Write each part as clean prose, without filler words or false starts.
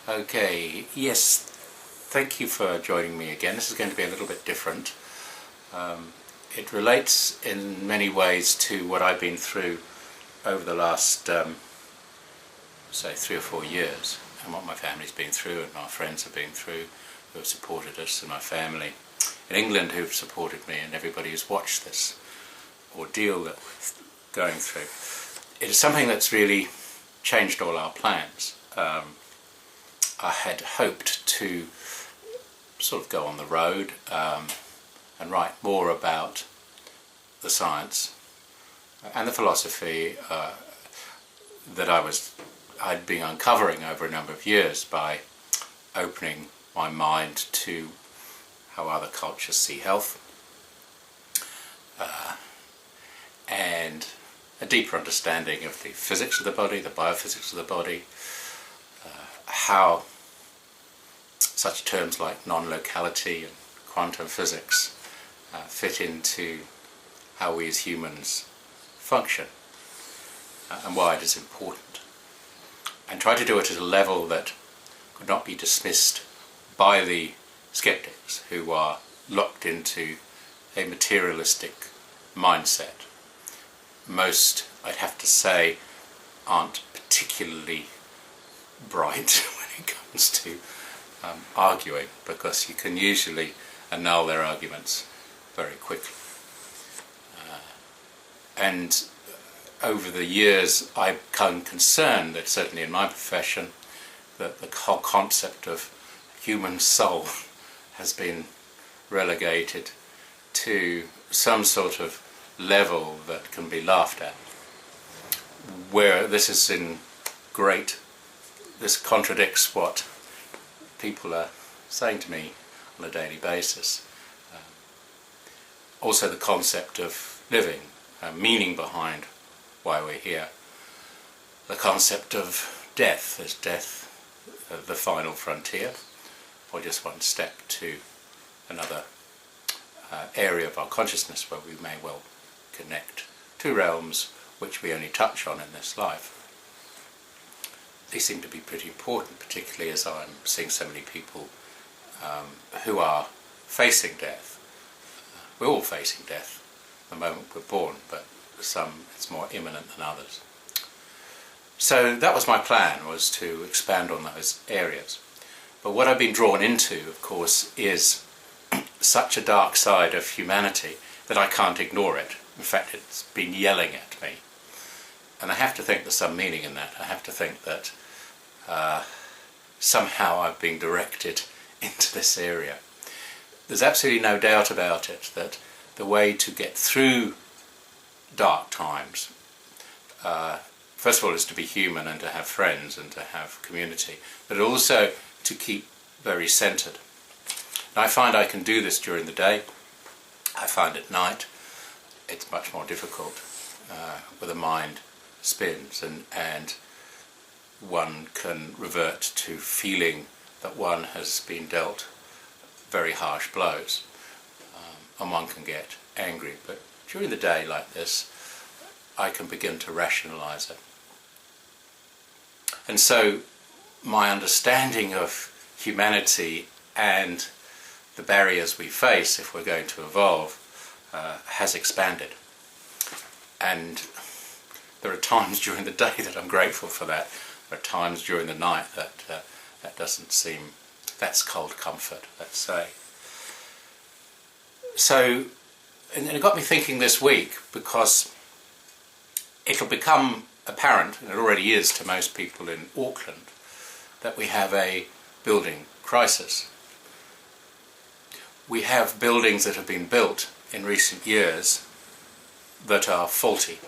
Okay, yes, thank you for joining me again. This is going to be a little bit different. It relates in many ways to what I've been through over the last, say, 3 or 4 years, and what my family's been through and our friends have been through who have supported us, and my family in England who've supported me, and everybody who's watched this ordeal that we're going through. It is something that's really changed all our plans. I had hoped to sort of go on the road and write more about the science and the philosophy that I'd been uncovering over a number of years by opening my mind to how other cultures see health and a deeper understanding of the physics of the body, the biophysics of the body, how such terms like non-locality and quantum physics fit into how we as humans function and why it is important, and try to do it at a level that could not be dismissed by the skeptics who are locked into a materialistic mindset. Most, I'd have to say, aren't particularly bright when it comes to arguing, because you can usually annul their arguments very quickly. And over the years I've become concerned that, certainly in my profession, that the whole concept of human soul has been relegated to some sort of level that can be laughed at, where this contradicts what people are saying to me on a daily basis. Also the concept of living, meaning behind why we're here. The concept of death. Is death the final frontier, or just one step to another area of our consciousness where we may well connect to realms which we only touch on in this life? These seem to be pretty important, particularly as I'm seeing so many people who are facing death. We're all facing death the moment we're born, but for some it's more imminent than others. So that was my plan, was to expand on those areas. But what I've been drawn into, of course, is such a dark side of humanity that I can't ignore it. In fact, it's been yelling at me. And I have to think there's some meaning in that. I have to think that somehow I've been directed into this area. There's absolutely no doubt about it that the way to get through dark times, first of all, is to be human and to have friends and to have community, but also to keep very centred. And I find I can do this during the day. I find at night it's much more difficult, where the mind spins and one can revert to feeling that one has been dealt very harsh blows, and one can get angry. But during the day like this, I can begin to rationalise it. And so my understanding of humanity and the barriers we face if we're going to evolve has expanded. And there are times during the day that I'm grateful for that. There are times during the night that that doesn't seem, that's cold comfort, let's say. So, and it got me thinking this week, because it'll become apparent, and it already is to most people in Auckland, that we have a building crisis. We have buildings that have been built in recent years that are faulty.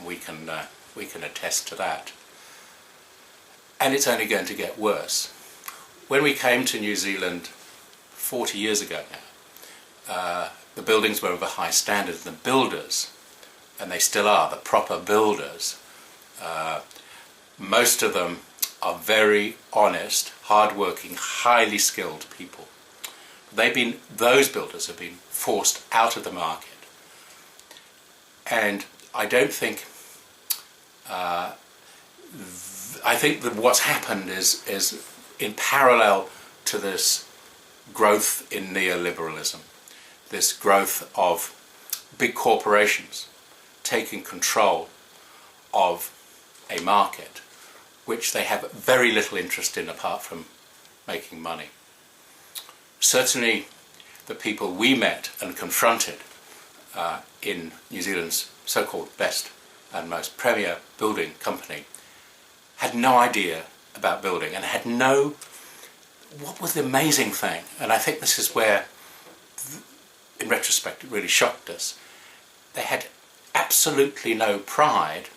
We can attest to that. And it's only going to get worse. When we came to New Zealand 40 years ago now, the buildings were of a high standard, and the builders, and they still are, the proper builders, most of them are very honest, hard-working, highly skilled people. Those builders have been forced out of the market. And I don't think, I think that what's happened is in parallel to this growth in neoliberalism, this growth of big corporations taking control of a market which they have very little interest in apart from making money. Certainly the people we met and confronted in New Zealand's so-called best and most premier building company had no idea about building and had no... What was the amazing thing, and I think this is where, in retrospect, it really shocked us, they had absolutely no pride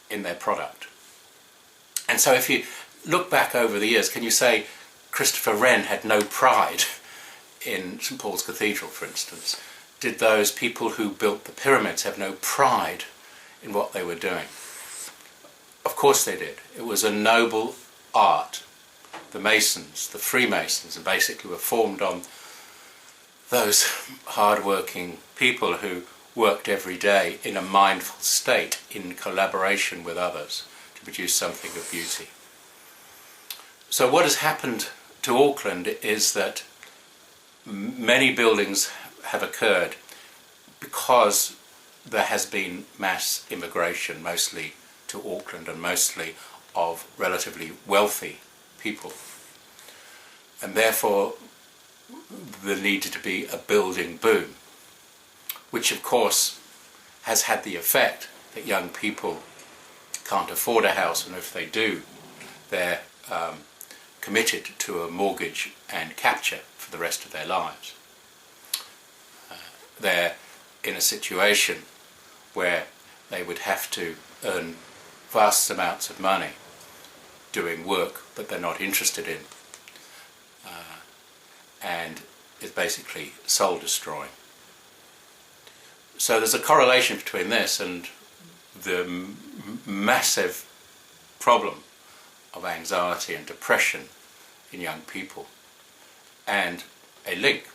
in their product. And so if you look back over the years, can you say Christopher Wren had no pride in St Paul's Cathedral, for instance? Did those people who built the pyramids have no pride in what they were doing? Of course they did. It was a noble art. The Masons, the Freemasons, and basically were formed on those hard-working people who worked every day in a mindful state in collaboration with others to produce something of beauty. So what has happened to Auckland is that many buildings have occurred because there has been mass immigration, mostly to Auckland and mostly of relatively wealthy people. And therefore there needed to be a building boom, which of course has had the effect that young people can't afford a house, and if they do, they're committed to a mortgage and capture for the rest of their lives. They're in a situation where they would have to earn vast amounts of money doing work that they're not interested in, and is basically soul destroying. So there's a correlation between this and the massive problem of anxiety and depression in young people, and a link.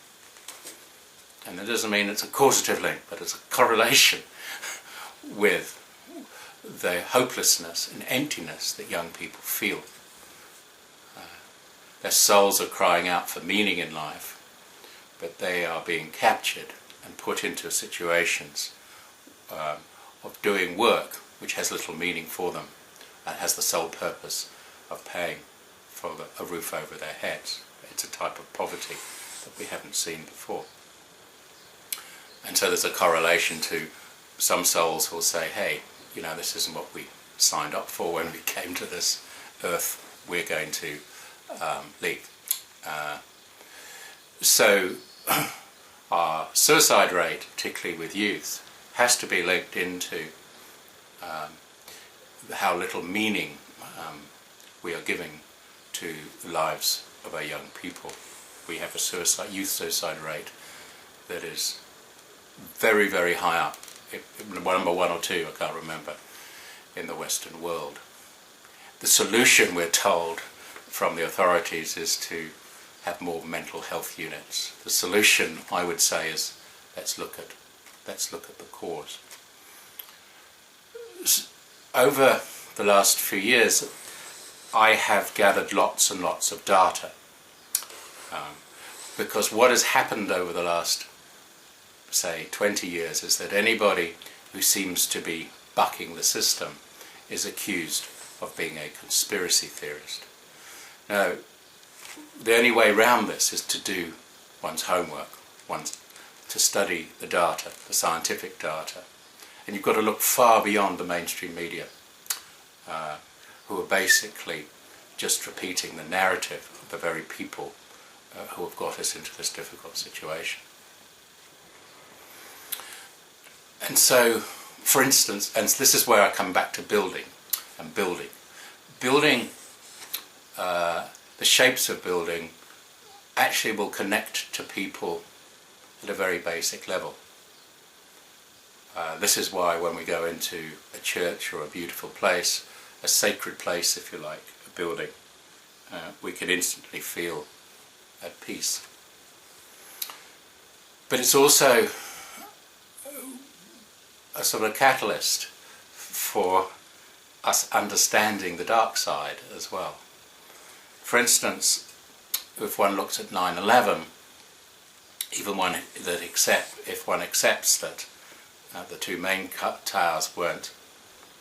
And that doesn't mean it's a causative link, but it's a correlation with the hopelessness and emptiness that young people feel. Their souls are crying out for meaning in life, but they are being captured and put into situations of doing work which has little meaning for them and has the sole purpose of paying for a roof over their heads. It's a type of poverty that we haven't seen before. And so there's a correlation to some souls who will say, hey, you know, this isn't what we signed up for when we came to this earth, we're going to leave. So our suicide rate, particularly with youth, has to be linked into how little meaning we are giving to the lives of our young people. We have a youth suicide rate that is very, very high up, number 1 or 2, I can't remember, in the Western world. The solution, we're told from the authorities, is to have more mental health units. The solution, I would say, is let's look at the cause. Over the last few years, I have gathered lots and lots of data, because what has happened over the last, say, 20 years is that anybody who seems to be bucking the system is accused of being a conspiracy theorist. Now, the only way around this is to do one's homework, to study the data, the scientific data. And you've got to look far beyond the mainstream media, who are basically just repeating the narrative of the very people who have got us into this difficult situation. And so, for instance, and this is where I come back to building and building. Building, the shapes of building actually will connect to people at a very basic level. This is why when we go into a church or a beautiful place, a sacred place if you like, a building, we can instantly feel at peace. But it's also a sort of catalyst for us understanding the dark side as well. For instance, if one looks at 9/11, even if one accepts that the two main towers weren't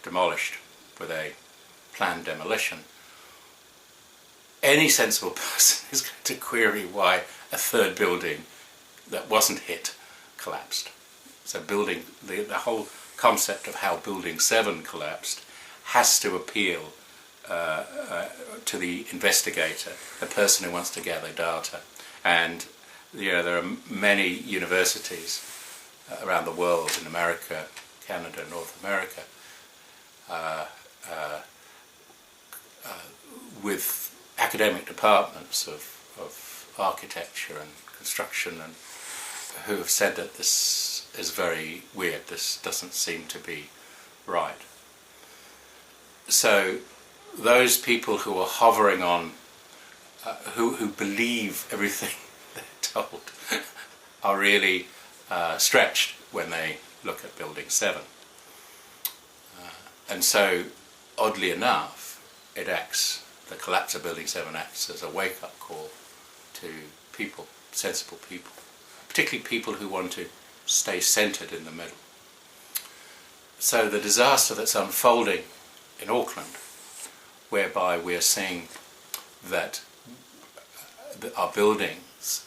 demolished with a planned demolition, any sensible person is going to query why a third building that wasn't hit collapsed. So the whole concept of how Building 7 collapsed has to appeal to the investigator, the person who wants to gather data. And there are many universities around the world, in America, Canada, North America, with academic departments of architecture and construction, and who have said that this is very weird, this doesn't seem to be right. So those people who are hovering on, who believe everything they're told, are really stretched when they look at Building 7. And so, oddly enough, the collapse of Building 7 acts as a wake-up call to people, sensible people, particularly people who want to stay centred in the middle. So the disaster that's unfolding in Auckland, whereby we're seeing that our buildings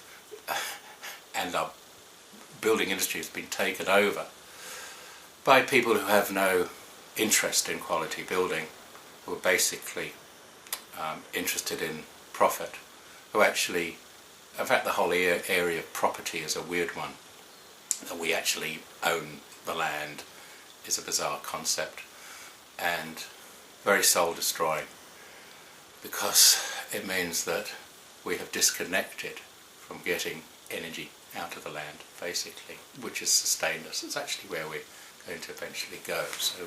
and our building industry has been taken over by people who have no interest in quality building, who are basically interested in profit, who actually, in fact the whole area of property is a weird one, that we actually own the land is a bizarre concept and very soul destroying, because it means that we have disconnected from getting energy out of the land, basically, which has sustained us. It's actually where we're going to eventually go. So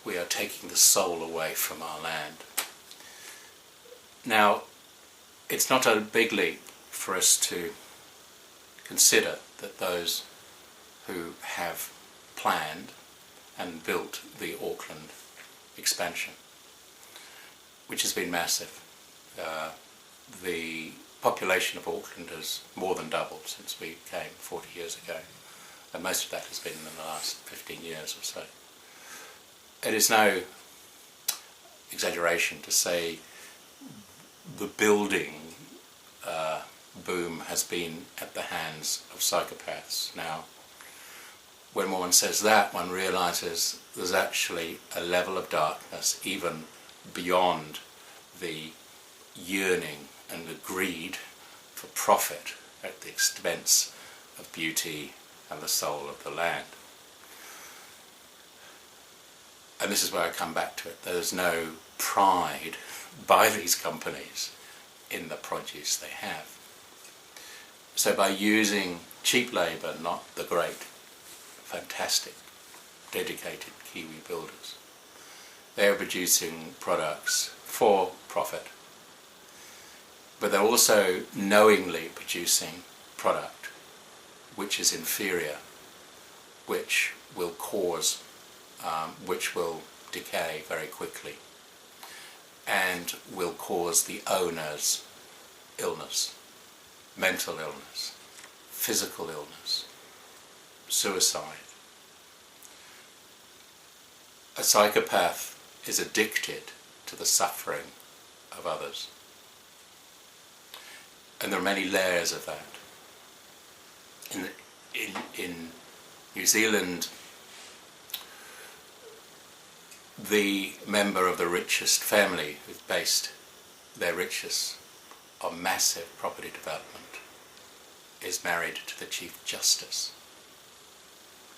we are taking the soul away from our land. Now, it's not a big leap for us to consider that those who have planned and built the Auckland expansion, which has been massive. The population of Auckland has more than doubled since we came 40 years ago, and most of that has been in the last 15 years or so. It is no exaggeration to say the building boom has been at the hands of psychopaths. Now, when one says that, one realises there's actually a level of darkness even beyond the yearning and the greed for profit at the expense of beauty and the soul of the land. And this is where I come back to it. There's no pride by these companies in the produce they have. So by using cheap labour, not the great, fantastic, dedicated Kiwi builders, they're producing products for profit, but they're also knowingly producing product which is inferior, which will decay very quickly, and will cause the owners illness, mental illness, physical illness, suicide. A psychopath is addicted to the suffering of others. And there are many layers of that. In New Zealand, the member of the richest family who've based their riches on massive property development is married to the Chief Justice,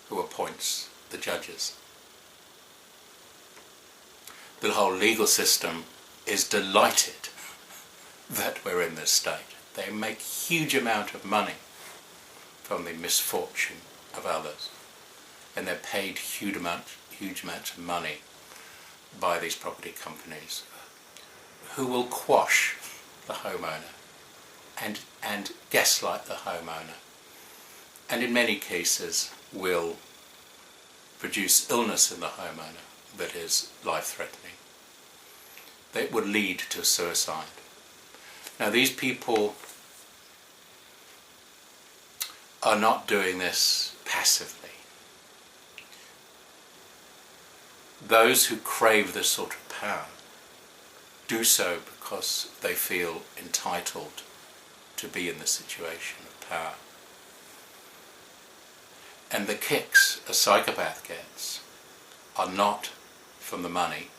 who appoints the judges. The whole legal system is delighted that we're in this state. They make huge amount of money from the misfortune of others, and they're paid huge amounts of money by these property companies, who will quash the homeowner and gaslight the homeowner, and in many cases will produce illness in the homeowner that is life-threatening. that would lead to suicide. Now these people are not doing this passively. Those who crave this sort of power do so because they feel entitled to be in the situation of power. And the kicks a psychopath gets are not from the money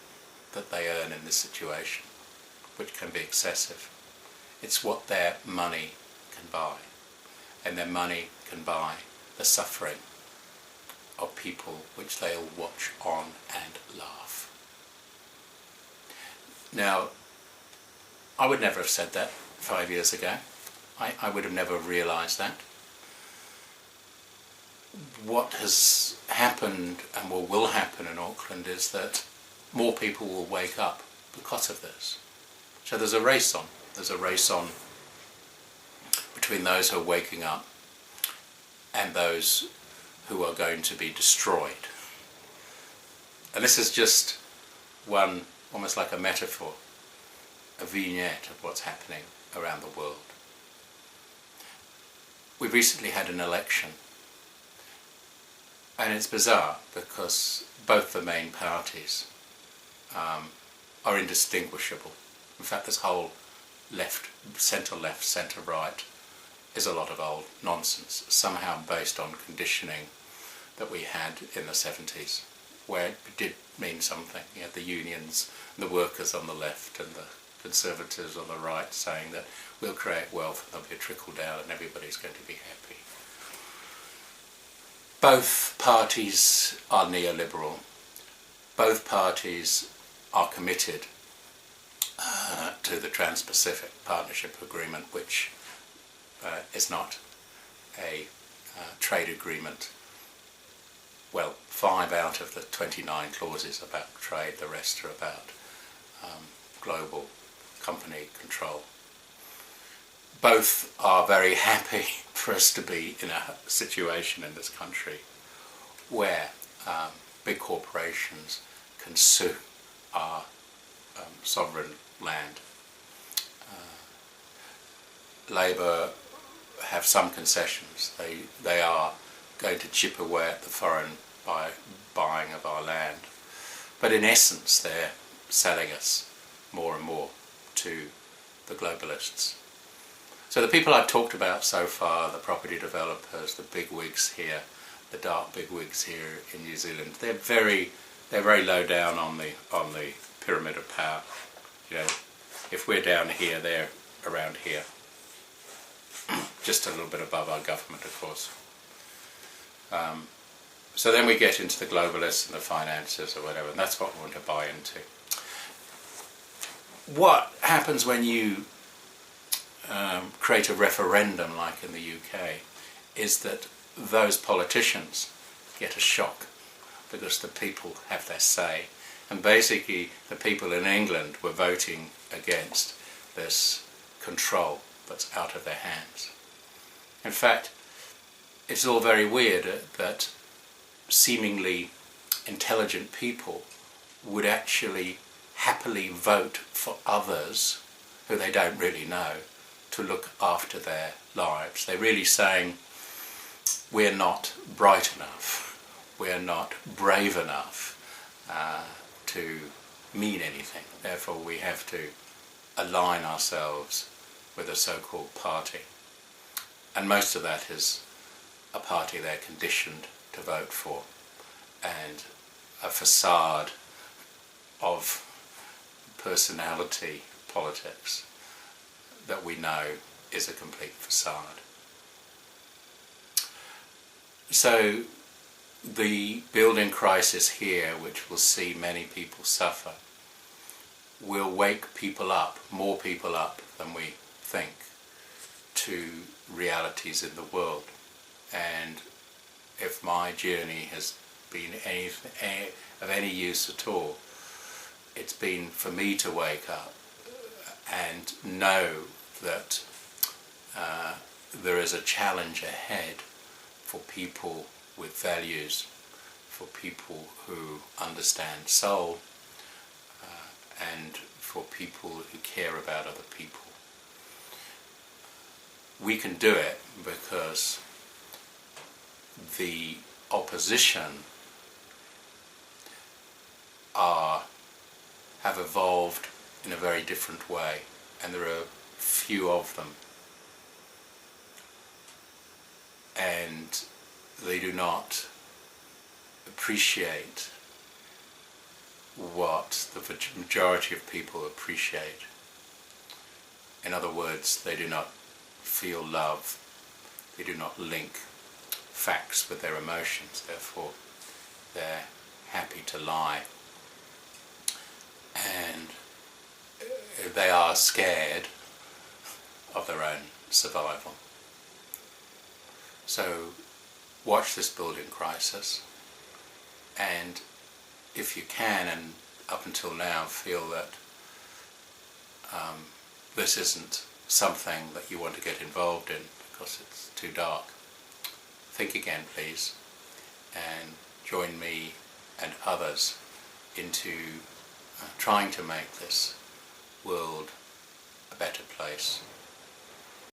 that they earn in this situation, which can be excessive. It's what their money can buy. And their money can buy the suffering of people which they'll watch on and laugh. Now, I would never have said that 5 years ago. I would have never realised that. What has happened and what will happen in Auckland is that more people will wake up because of this. So there's a race on. There's a race on between those who are waking up and those who are going to be destroyed. And this is just one, almost like a metaphor, a vignette of what's happening around the world. We've recently had an election, and it's bizarre because both the main parties are indistinguishable. In fact, this whole left, centre right is a lot of old nonsense, somehow based on conditioning that we had in the 70s, where it did mean something. You had the unions and the workers on the left and the conservatives on the right saying that we'll create wealth and there'll be a trickle down and everybody's going to be happy. Both parties are neoliberal. Both parties are committed to the Trans-Pacific Partnership Agreement, which is not a trade agreement. Well, 5 out of the 29 clauses about trade, the rest are about global company control. Both are very happy for us to be in a situation in this country where big corporations can sue our sovereign land. Labour have some concessions. They are going to chip away at the foreign buying of our land. But in essence, they're selling us more and more to the globalists. So the people I've talked about so far, the property developers, the bigwigs here, the dark bigwigs here in New Zealand, they're very low down on the pyramid of power. You know, if we're down here, they're around here. Just a little bit above our government, of course. So then we get into the globalists and the financiers or whatever, and that's what we want to buy into. What happens when you create a referendum like in the UK is that those politicians get a shock because the people have their say, and basically the people in England were voting against this control that's out of their hands. In fact, it's all very weird that seemingly intelligent people would actually happily vote for others who they don't really know to look after their lives. They're really saying, we're not bright enough, we're not brave enough to mean anything. Therefore we have to align ourselves with a so-called party. And most of that is a party they're conditioned to vote for, and a facade of personality politics that we know is a complete facade. So the building crisis here, which will see many people suffer, will wake people up, more people up than we think, to realities in the world. And if my journey has been of any use at all, it's been for me to wake up and know that there is a challenge ahead for people with values, for people who understand soul, and for for people who care about other people. We can do it because the opposition have evolved in a very different way, and there are few of them, and they do not appreciate what the majority of people appreciate. In other words, they do not feel love, they do not link facts with their emotions, therefore they're happy to lie, and they are scared of their own survival. So watch this building crisis, and if you can, and up until now feel that this isn't something that you want to get involved in because it's too dark, think again please, and join me and others into trying to make this world a better place.